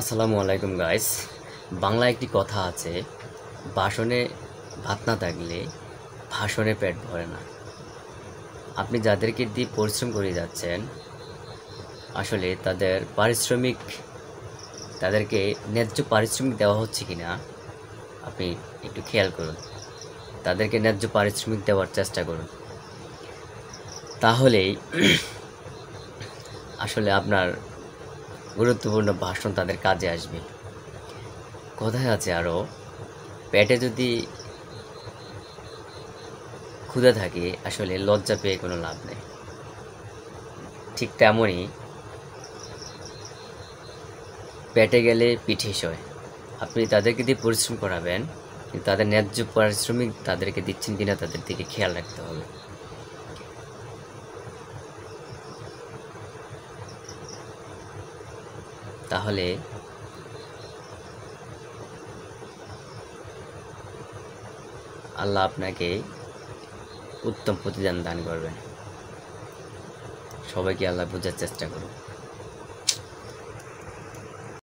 আসসালামু আলাইকুম গাইস। বাংলায় একটি কথা আছে, বাসনে ভাত না থাকলে ভাষণে পেট ভরে না। আপনি যাদেরকে দিয়ে পরিশ্রম করে যাচ্ছেন, আসলে তাদেরকে ন্যায্য পারিশ্রমিক দেওয়া হচ্ছে কিনা আপনি একটু খেয়াল করুন। তাদেরকে ন্যায্য পারিশ্রমিক দেওয়ার চেষ্টা করুন, তাহলেই আসলে আপনার গুরুত্বপূর্ণ ভাষণ তাদের কাজে আসবে। কথায় আছে আরও, পেটে যদি ক্ষুধা থাকে আসলে লজ্জা পেয়ে কোনো লাভ নেই। ঠিক তেমনই পেটে গেলে পিঠে সয়। আপনি তাদেরকে দিয়ে পরিশ্রম করাবেন, কিন্তু তাদের ন্যায্য পারিশ্রমিক তাদেরকে দিচ্ছেন কিনা তাদের দিকে খেয়াল রাখতে হবে। তাহলে আল্লাহ আপনাকে উত্তম প্রতিদান দান করবেন। সবাইকে আল্লাহ বোঝার চেষ্টা করুন।